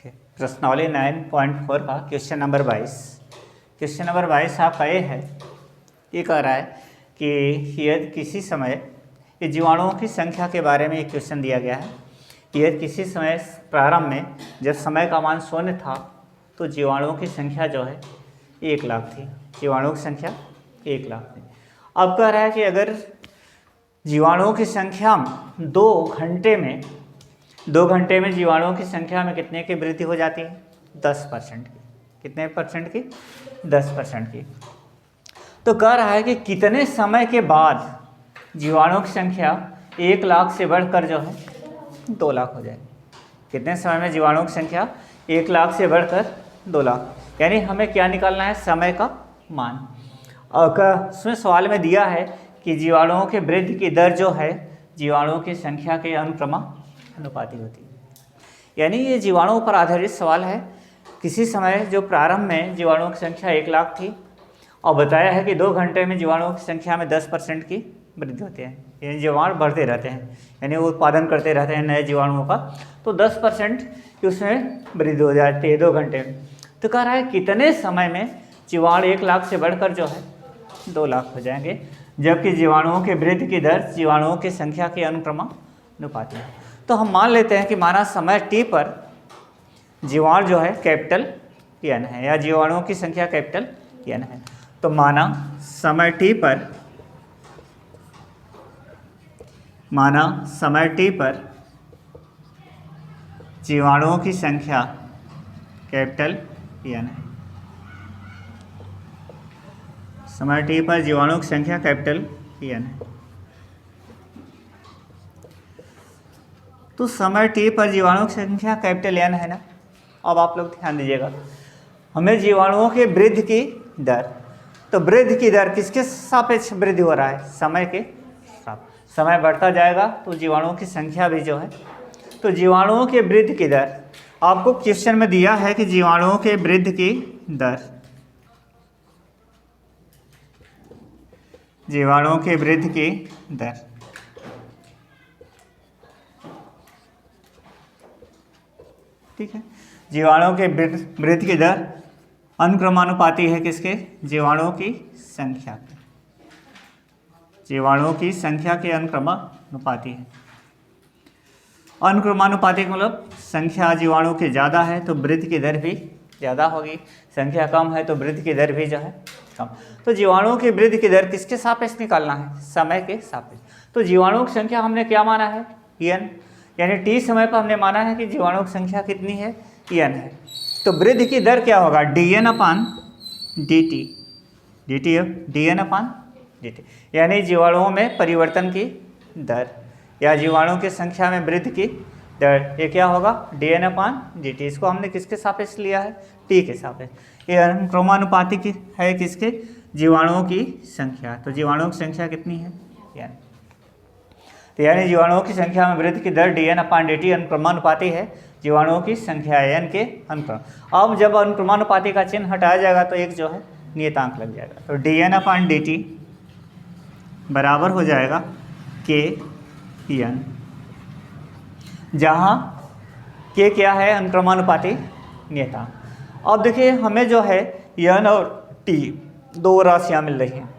प्रश्नावली 9.4 का question number 22। Question number 22 आपका ये है, ये कह रहा है कि यदि किसी समय ये जीवाणुओं की संख्या के बारे में एक क्वेश्चन दिया गया है। यदि किसी समय प्रारंभ में जब समय का मान 0 था तो जीवाणुओं की संख्या जो है 1 लाख थी। जीवाणुओं की संख्या 1 लाख थी। अब कह रहा है कि अगर जीवाणुओं की संख्या 2 घंटे में जीवाणुओं की संख्या में कितने की वृद्धि हो जाती है? 10% की। कितने परसेंट की? 10% की। तो कह रहा है कि कितने समय के बाद जीवाणुओं की संख्या 1 लाख से बढ़कर जो है 2 लाख हो जाएगी। कितने समय में जीवाणुओं की संख्या 1 लाख से बढ़कर 2 लाख, यानी हमें क्या निकालना है? समय का मान। और उसमें सवाल में दिया है कि जीवाणुओं के वृद्धि की दर जो है जीवाणुओं की संख्या के अनुपाती होती है। यानी ये जीवाणुओं पर आधारित सवाल है। किसी समय जो प्रारंभ में जीवाणुओं की संख्या 1 लाख थी और बताया है कि 2 घंटे में जीवाणुओं की संख्या में 10% की वृद्धि होती है। यानी जीवाणु बढ़ते रहते हैं, यानी वो उत्पादन करते रहते हैं नए जीवाणुओं का, तो 10% की उसमें वृद्धि हो जाती है 2 घंटे में। तो कह रहा है कितने समय में जीवाणु 1 लाख से बढ़कर जो है 2 लाख हो जाएंगे, जबकि जीवाणुओं के वृद्धि की दर जीवाणुओं की संख्या के अनुपाती है। तो हम मान लेते हैं कि माना समय t पर जीवाणु जो है कैपिटल N है, या जीवाणुओं की संख्या कैपिटल N है। तो माना समय t पर जीवाणुओं की संख्या कैपिटल N है। समय t पर जीवाणुओं की संख्या कैपिटल N है। तो समय t पर जीवाणुओं की संख्या कैपिटल N है ना। अब आप लोग ध्यान दीजिएगा, हमें जीवाणुओं के वृद्धि की दर, तो वृद्धि की दर किसके सापेक्ष वृद्धि हो रहा है? समय के सापेक्ष। समय बढ़ता जाएगा तो जीवाणुओं की संख्या भी जो है, तो जीवाणुओं के वृद्धि की दर आपको क्वेश्चन में दिया है कि जीवाणुओं के वृद्धि की दर, जीवाणुओं के वृद्धि की दर, ठीक है। जीवाणुओं के वृद्धि की दर अनुक्रमानुपाती है किसके? जीवाणुओं की संख्या के। जीवाणुओं की संख्या के अनुक्रमानुपाती है। अनुक्रमानुपाती मतलब संख्या जीवाणु की ज़्यादा है तो वृद्धि की दर भी ज़्यादा होगी, संख्या कम है तो वृद्धि की दर भी जो है कम। तो जीवाणुओं की वृद्धि की दर किसके सापेक्ष निकालना है? समय के सापेक्ष। तो जीवाणुओं की संख्या हमने क्या माना है? n, यानी t समय पर हमने माना है कि जीवाणुओं की संख्या कितनी है? n है। तो वृद्धि की दर क्या होगा? dn अपान dt, dn अपान dt, यानी जीवाणुओं में परिवर्तन की दर या जीवाणुओं की संख्या में वृद्धि की दर, ये क्या होगा? dn अपान dt। इसको हमने किसके सापेक्ष लिया है? t के सापेक्ष। ये अनुक्रमानुपाती की है किसके? जीवाणुओं की संख्या। तो जीवाणुओं की संख्या कितनी है? n। तो यानी जीवाणुओं की संख्या में वृद्धि की दर dn अपान dt अनुक्रमानुपाती है जीवाणुओं की संख्या n के अनुक्रम। अब जब अनुक्रमानुपाती का चिन्ह हटाया जाएगा तो एक जो है नियतांक लग जाएगा। तो dn अपान dt बराबर हो जाएगा k/n, जहाँ k क्या है? अनुक्रमानुपाती नियतांक। अब देखिए हमें जो है n और t दो राशियाँ मिल रही हैं,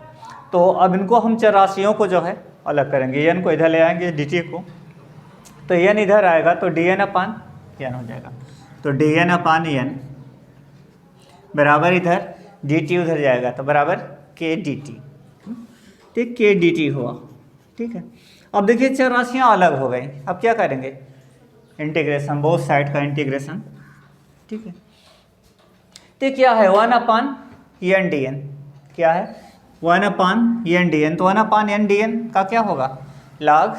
तो अब इनको हम चर राशियों को जो है अलग करेंगे। n को इधर ले आएंगे, dt को, तो n इधर आएगा तो dn अपान n हो जाएगा। तो dn अपान n बराबर इधर dt उधर जाएगा तो बराबर k dt, ठीक, k dt हुआ, ठीक है। अब देखिए चर राशियाँ अलग हो गई, अब क्या करेंगे? इंटीग्रेशन, बोथ साइड का इंटीग्रेशन, ठीक है। तो क्या है? 1 अपान n dn, क्या है? 1 अपान n dn। तो 1 अपान n dn का क्या होगा? log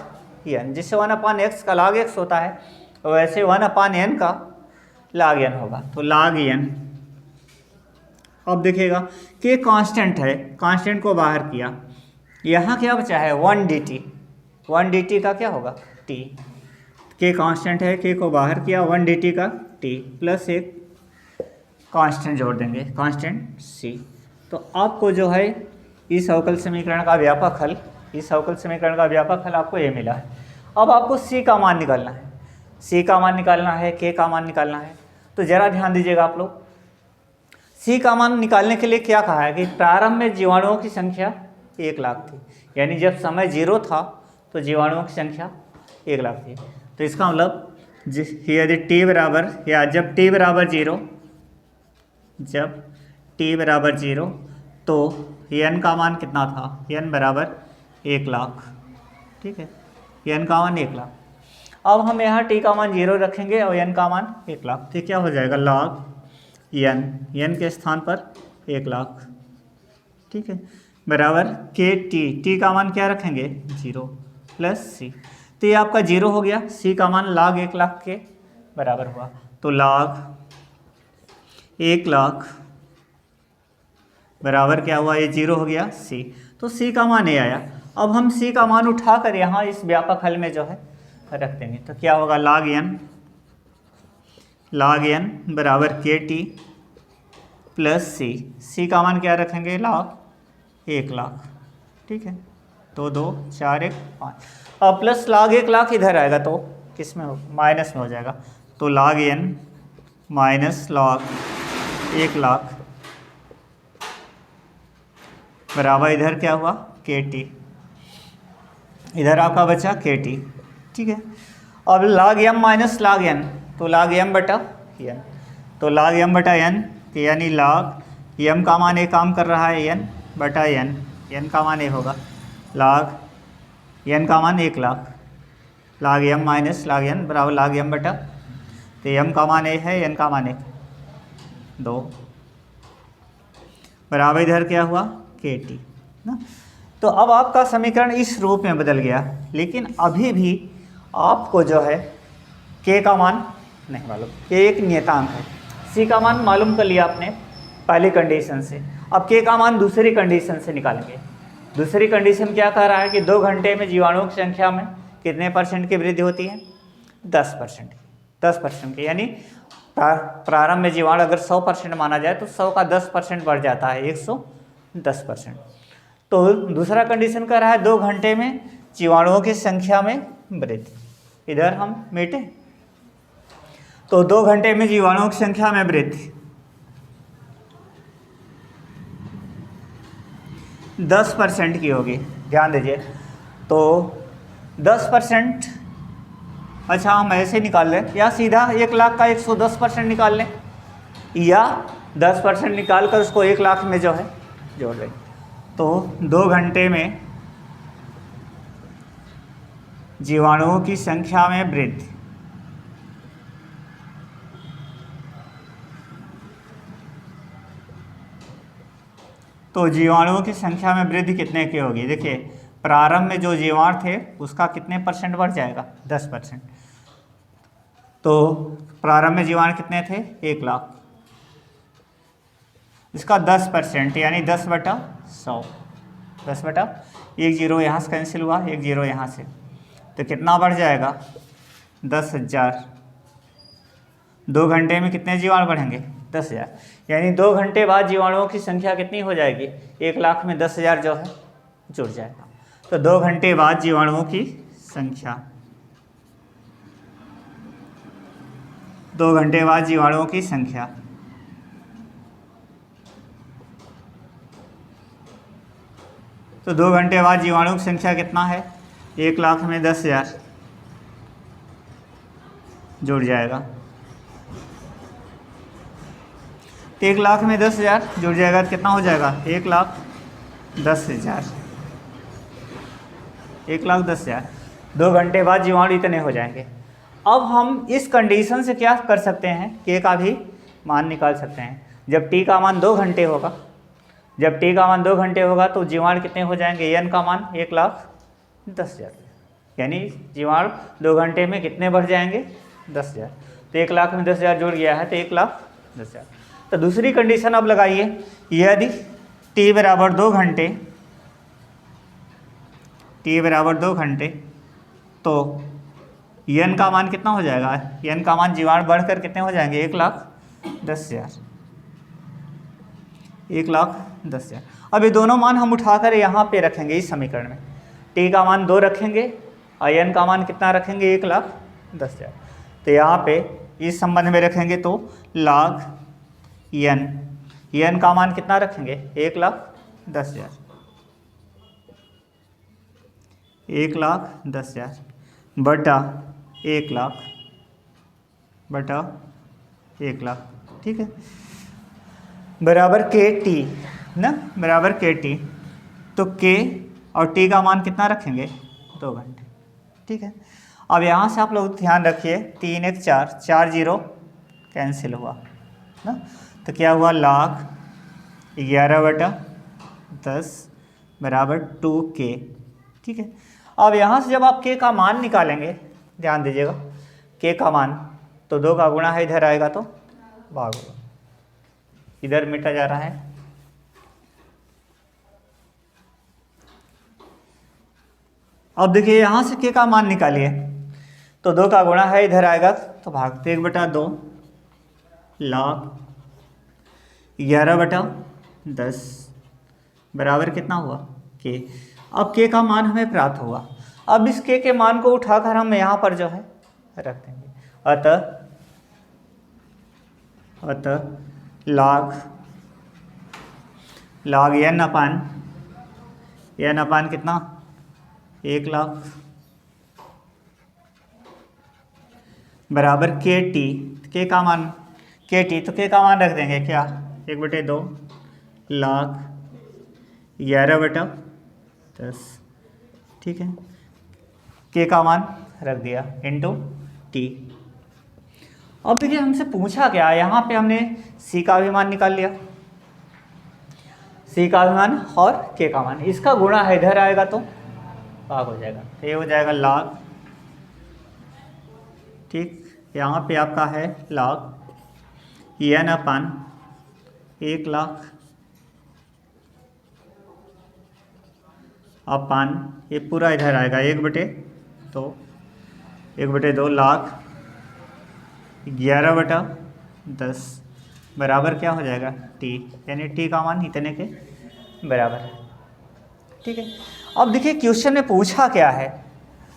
n। जिससे 1 अपान x का log x होता है, तो वैसे 1 अपान n का log n होगा। तो log n। अब देखिएगा कि कांस्टेंट है, कांस्टेंट को बाहर किया, यहाँ क्या बचा है? 1 dt। 1 dt का क्या होगा? t। k कांस्टेंट है, k को बाहर किया, 1 dt का t प्लस एक कांस्टेंट जोड़ देंगे, कांस्टेंट c। तो आपको जो है इस अवकल समीकरण का व्यापक हल, इस अवकल समीकरण का व्यापक हल आपको ये मिला है। अब आपको c का मान निकालना है, c का मान निकालना है, k का मान निकालना है। तो ज़रा ध्यान दीजिएगा आप लोग, सी का मान निकालने के लिए क्या कहा है कि प्रारंभ में जीवाणुओं की संख्या 1 लाख थी, यानी जब समय 0 था तो जीवाणुओं की संख्या 1 लाख थी। तो इसका मतलब यदि टी बराबर, या जब टी बराबर 0, जब टी बराबर 0 तो n का मान कितना था, n बराबर 1 लाख। ठीक है, n का मान 1 लाख। अब हम यहाँ t का मान 0 रखेंगे और n का मान 1 लाख, तो क्या हो जाएगा log n के स्थान पर 1 लाख। ठीक है, बराबर के टी का मान क्या रखेंगे 0 प्लस सी, तो ये आपका 0 हो गया, सी का मान log 1 लाख के बराबर हुआ, तो log 1 लाख बराबर क्या हुआ, ये 0 हो गया सी, तो सी का मान ये आया। अब हम सी का मान उठाकर यहाँ इस व्यापक हल में जो है रख देंगे, तो क्या होगा log n बराबर के टी प्लस सी, सी का मान क्या रखेंगे log 1 लाख। ठीक है, तो 2 4 1 5, अब प्लस log 1 लाख इधर आएगा तो किस में हो, माइनस में हो जाएगा, तो log n minus log 1 lakh बराबर इधर क्या हुआ के टी, इधर आपका बचा के टी। ठीक है, अब log m minus log n, तो log m बटा n, तो log m बटा n, यानी log m का मान एक काम कर रहा है n बटा n का मान ये होगा log n का मान 1 lakh, log m minus log n बराबर log m बटा, तो m का मान ये है, n का मान 1 2 बराबर इधर क्या हुआ के टी ना। तो अब आपका समीकरण इस रूप में बदल गया, लेकिन अभी भी आपको जो है के का मान नहीं मालूम, के एक नियतांक है, सी का मान मालूम कर लिया आपने पहली कंडीशन से, अब के का मान दूसरी कंडीशन से निकालेंगे। दूसरी कंडीशन क्या कह रहा है कि 2 घंटे में जीवाणुओं की संख्या में कितने % की वृद्धि होती है, 10% की, 10% की, यानी प्रारंभ में जीवाणु अगर 100% माना जाए तो 100 का 10% बढ़ जाता है 110%। तो दूसरा कंडीशन कह रहा है 2 घंटे में जीवाणुओं की संख्या में वृद्धि, इधर हम मिटे, तो 2 घंटे में जीवाणुओं की संख्या में वृद्धि 10% की होगी, ध्यान दीजिए, तो 10%, अच्छा हम ऐसे निकाल लें, या सीधा 1 लाख का 110% निकाल लें, या 10% निकाल कर उसको 1 लाख में जो है जोड़ लें, तो 2 घंटे में जीवाणुओं की संख्या में वृद्धि, तो जीवाणुओं की संख्या में वृद्धि कितने की होगी, देखिए प्रारंभ में जो जीवाणु थे उसका कितने % बढ़ जाएगा 10%, तो प्रारंभ में जीवाणु कितने थे 1 लाख, इसका 10% यानी 10/100, 10/1 0 यहाँ से कैंसिल हुआ, 1 0 यहाँ से, तो कितना बढ़ जाएगा 10,000। 2 घंटे में कितने जीवाणु बढ़ेंगे 10,000, यानी 2 घंटे बाद जीवाणुओं की संख्या कितनी हो जाएगी, 1 लाख में 10,000 जो है जुड़ जाएगा। तो 2 घंटे बाद जीवाणुओं की संख्या, 2 घंटे बाद जीवाणुओं की संख्या, तो 2 घंटे बाद जीवाणुओं की संख्या कितना है, 1 लाख में 10,000 जुड़ जाएगा, तो 1 लाख में 10,000 जुड़ जाएगा, तो कितना हो जाएगा 1,10,000, 1,10,000। 2 घंटे बाद जीवाणु इतने हो जाएंगे। अब हम इस कंडीशन से क्या कर सकते हैं, के का भी मान निकाल सकते हैं। जब टी का मान 2 घंटे होगा, जब टी का मान 2 घंटे होगा तो जीवाणु कितने हो जाएंगे, एन का मान 1,10,000, यानी जीवाणु 2 घंटे में कितने बढ़ जाएंगे 10,000, तो 1 लाख में 10,000 जुड़ गया है, तो 1,10,000। तो दूसरी कंडीशन अब लगाइए, यदि टी बराबर 2 घंटे, टी बराबर 2 घंटे, तो एन का मान कितना हो जाएगा, एन का मान जीवाणु बढ़कर कितने हो जाएंगे 1,10,000, 1,10,000। अब ये दोनों मान हम उठाकर यहाँ पे रखेंगे इस समीकरण में, टी का मान 2 रखेंगे और एन का मान कितना रखेंगे 1,10,000। तो यहाँ पे इस संबंध में रखेंगे तो log n का मान कितना रखेंगे 1,10,000, 1,10,000 बटा 1,00,000 बटा 1,00,000, ठीक है, बराबर के टी ना, बराबर के टी। तो के और टी का मान कितना रखेंगे 2 घंटे, ठीक है। अब यहाँ से आप लोग ध्यान रखिए 3 1 4, 4 0 कैंसिल हुआ ना, तो क्या हुआ log 11/10 बराबर 2k, ठीक है। अब यहाँ से जब आप k का मान निकालेंगे, ध्यान दीजिएगा k का मान तो 2 का गुणा है, इधर आएगा तो भाग होगा, इधर मिटा जा रहा है। अब देखिए यहाँ से k का मान निकालिए तो 2 का गुणा है, इधर आएगा तो भाग, तो 1/2 log 11/10 बराबर कितना हुआ k। अब k का मान हमें प्राप्त हुआ। अब इस k के मान को उठाकर हम यहाँ पर जो है रख देंगे, अतः log n अपान कितना 1,00,000 बराबर के टी, के का मान के टी, तो के का मान रख देंगे क्या 1/2 log 11/10, ठीक है, के का मान रख दिया इंटू टी। अब देखिए हमसे पूछा क्या, यहाँ पे हमने सी का भी मान निकाल लिया, सी का भी मान और के का मान, इसका गुणा है, इधर आएगा तो भाग हो जाएगा, तो ये हो जाएगा log, ठीक, यहाँ पे आपका है log n अपान 1,00,000 अपान ये पूरा इधर आएगा 1/2 log 11/10 बराबर क्या हो जाएगा t, यानी t का मान इतने के बराबर है, ठीक है। अब देखिए क्वेश्चन में पूछा क्या है,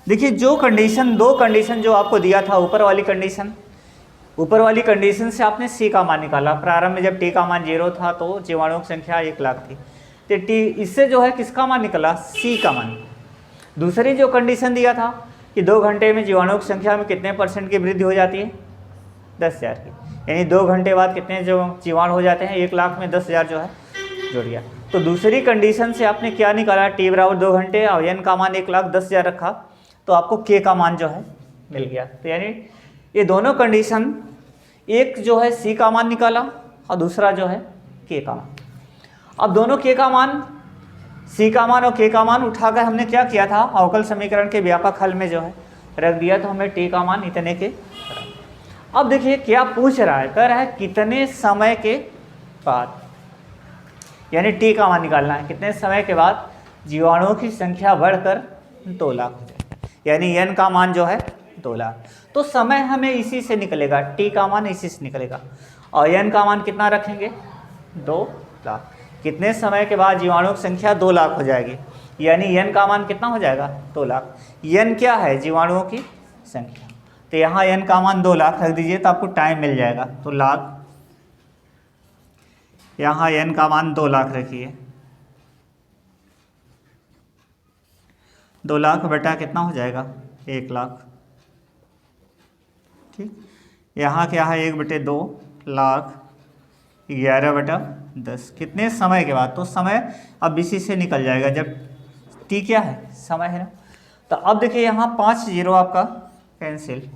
देखिए जो कंडीशन, 2 कंडीशन जो आपको दिया था, ऊपर वाली कंडीशन से आपने सी का मान निकाला। प्रारंभ में जब टी का मान 0 था तो जीवाणुओं की संख्या 1,00,000 थी, तो टी इससे जो है किसका मान निकला सी का मान। दूसरी जो कंडीशन दिया था कि 2 घंटे में जीवाणुओं की संख्या में कितने % की वृद्धि हो जाती है 10,000 की, यानी 2 घंटे बाद कितने जो जीवाणु हो जाते हैं 1,00,000 में 10,000 जो है जुड़ गया। तो दूसरी कंडीशन से आपने क्या निकाला, टी बराबर 2 घंटे और एन का मान 1,10,000 रखा, तो आपको के का मान जो है मिल गया। तो यानी ये दोनों कंडीशन, एक जो है सी का मान निकाला और दूसरा जो है के का मान। अब दोनों के का मान, सी का मान और के का मान उठाकर हमने क्या किया था, अवकल समीकरण के व्यापक हल में जो है रख दिया, तो हमें टी का मान इतने के। अब देखिए क्या पूछ रहा है, कह रहा है कितने समय के बाद, यानी टी का मान निकालना है, कितने समय के बाद जीवाणुओं की संख्या बढ़कर 2,00,000 हो जाए, यानी एन का मान जो है 2,00,000। तो समय हमें इसी से निकलेगा, टी का मान इसी से निकलेगा, और एन का मान कितना रखेंगे 2,00,000। कितने समय के बाद जीवाणुओं की संख्या 2,00,000 हो जाएगी, यानी एन का मान कितना हो जाएगा 2,00,000। एन क्या है, जीवाणुओं की संख्या, तो यहाँ एन का मान 2,00,000 रख दीजिए तो आपको टाइम मिल जाएगा। तो लाख, यहाँ एन का मान 2,00,000 रखिए, 2,00,000 बटा कितना हो जाएगा 1,00,000, ठीक। यहाँ क्या है 1/2 लाख 11/10, कितने समय के बाद, तो समय अब इसी से निकल जाएगा, जब टी क्या है समय है ना। तो अब देखिए यहाँ 5 0 आपका कैंसिल,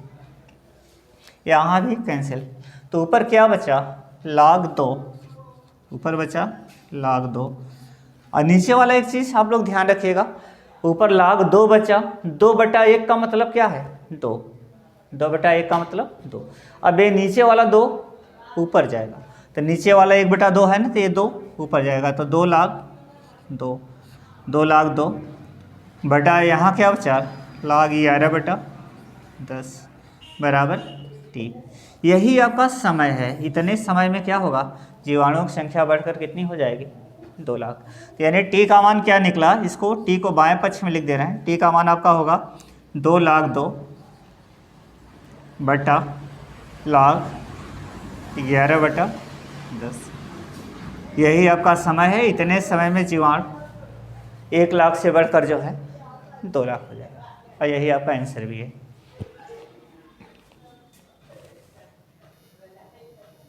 यहाँ भी कैंसिल, तो ऊपर क्या बचा log 2, ऊपर बचा log 2, और नीचे वाला एक चीज़ आप लोग ध्यान रखिएगा, ऊपर log 2 बचा, 2/1 का मतलब क्या है 2, 2/1 का मतलब 2। अब ये नीचे वाला 2 ऊपर जाएगा, तो नीचे वाला 1/2 है ना, तो ये 2 ऊपर जाएगा, तो 2,00,000 बटा यहाँ क्या बचा log 11/10 बराबर टी। यही आपका समय है, इतने समय में क्या होगा, जीवाणुओं की संख्या बढ़कर कितनी हो जाएगी 2,00,000। तो यानी टी का मान क्या निकला, इसको टी को बाएं पक्ष में लिख दे रहे हैं, टी का मान आपका होगा 2,00,002 बटा log 11/10। यही आपका समय है। इतने समय में जीवाणु 1 लाख से बढ़कर जो है 2 लाख हो जाएगा, और यही आपका आंसर भी है।